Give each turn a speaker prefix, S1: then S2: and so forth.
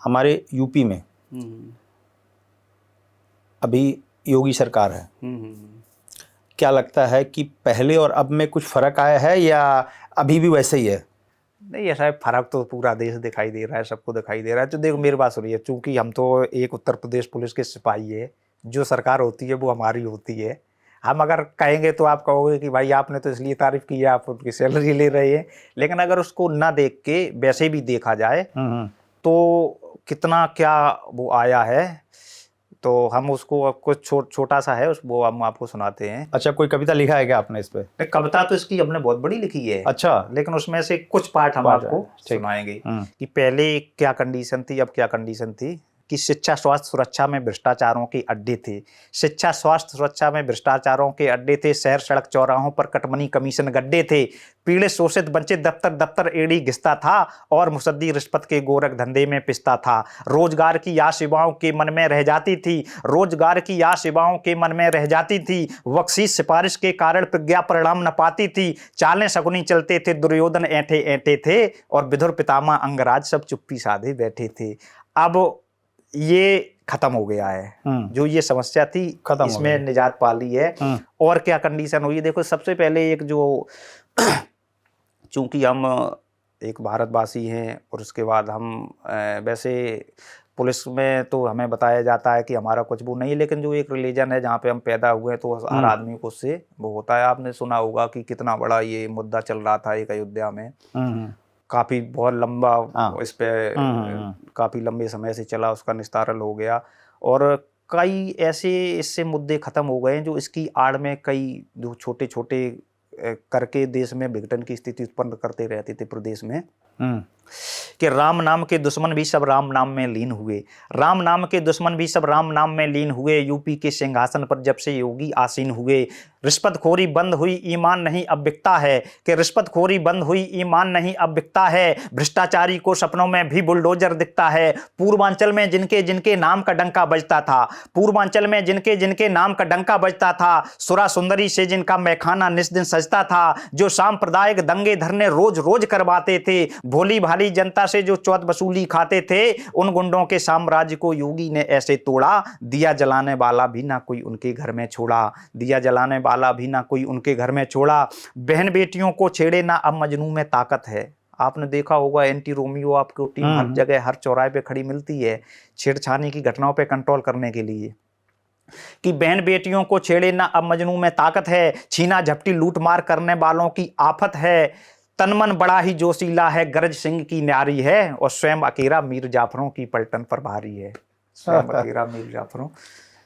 S1: हमारे यूपी में अभी योगी सरकार है, क्या लगता है कि पहले और अब में कुछ फर्क आया है या अभी भी वैसे ही है?
S2: नहीं, ऐसा है, फर्क तो पूरा देश दिखाई दे रहा है, सबको दिखाई दे रहा है। तो देखो मेरी बात सुनिए, चूंकि हम तो एक उत्तर प्रदेश पुलिस के सिपाही है, जो सरकार होती है वो हमारी होती है। हम अगर कहेंगे तो आप कहोगे कि भाई आपने तो इसलिए तारीफ की है, आप उनकी सैलरी ले रहे हैं, लेकिन अगर उसको ना देख के वैसे भी देखा जाए तो कितना क्या वो आया है, तो हम उसको कुछ छोटा सा है, वो हम आपको सुनाते हैं।
S1: अच्छा, कोई कविता लिखा है क्या आपने इस पे?
S2: कविता तो इसकी हमने बहुत बड़ी लिखी है।
S1: अच्छा,
S2: लेकिन उसमें से कुछ पार्ट हम आपको सुनाएंगे कि पहले क्या कंडीशन थी, अब क्या कंडीशन थी। कि शिक्षा स्वास्थ्य सुरक्षा में भ्रष्टाचारों के अड्डे थे, शिक्षा स्वास्थ्य सुरक्षा में भ्रष्टाचारों के अड्डे थे, शहर सड़क चौराहों पर कटमनी कमीशन गड्ढे थे, पीड़ित शोषित वंचित दफ्तर दफ्तर एड़ी घिसता था और मुसद्दी रिश्वत के गोरख धंधे में पिसता था। रोजगार की आस युवाओं के मन में रह जाती थी, रोजगार की आस युवाओं के मन में रह जाती थी, बख्शीश सिफारिश के कारण प्रज्ञा परिणाम न पाती थी, चालें शकुनी चलते थे, दुर्योधन ऐंठे ऐंठे थे और विधुर पितामह अंगराज सब चुप्पी साधे बैठे थे। अब ये खत्म हो गया है, जो ये समस्या थी खत्म, इसमें निजात पा ली है। और क्या कंडीशन हुई, देखो सबसे पहले एक जो चूंकि हम एक भारतवासी हैं और उसके बाद हम वैसे पुलिस में तो हमें बताया जाता है कि हमारा कुछ वो नहीं है, लेकिन जो एक रिलीजन है जहाँ पे हम पैदा हुए हैं तो हर आदमी को उससे वो होता है। आपने सुना होगा कि कितना बड़ा ये मुद्दा चल रहा था एक अयोध्या में, काफ़ी बहुत लंबा इस पे काफ़ी लंबे समय से चला, उसका निस्तारण हो गया और कई ऐसे इससे मुद्दे ख़त्म हो गए हैं जो इसकी आड़ में कई जो छोटे छोटे करके देश में विघटन की स्थिति उत्पन्न करते रहते थे प्रदेश में। कि राम नाम के दुश्मन भी सब राम नाम में लीन हुए, राम नाम के दुश्मन भी सब राम नाम में लीन हुए, यूपी के सिंहासन पर जब से योगी आसीन हुए, रिश्वतखोरी बंद हुई ईमान नहीं अब बिकता है, कि रिश्वतखोरी बंद हुई ईमान नहीं अब बिकता है, भ्रष्टाचारी को सपनों में भी बुलडोजर दिखता है। पूर्वांचल में जिनके जिनके नाम का डंका बजता था, पूर्वांचल में जिनके जिनके नाम का डंका बजता था, सुरा सुंदरी से जिनका मैखाना निस्दिन सजता था, जो सांप्रदायिक दंगे धरने रोज रोज करवाते थे, भोली भाली जनता से जो चौथ वसूली खाते थे, उन गुंडों के साम्राज्य को योगी ने ऐसे तोड़ा, दिया जलाने वाला भी ना कोई उनके घर में छोड़ा, दिया जलाने वाला भी ना कोई उनके घर में छोड़ा। बहन बेटियों को छेड़े ना अब मजनू में ताकत है। आपने देखा होगा एंटी रोमियो आपको टीम हर जगह हर चौराहे पे खड़ी मिलती है छेड़छाड़ी की घटनाओं पे कंट्रोल करने के लिए। कि बहन बेटियों को छेड़े ना अब मजनू में ताकत है, छीना झपटी लूट मार करने वालों की आफत है, तनमन बड़ा ही जोशीला है, गरज सिंह की न्यारी है और स्वयं अकेला मीर जाफरों की पलटन पर भारी है। स्वयं अकेला मीर जाफरों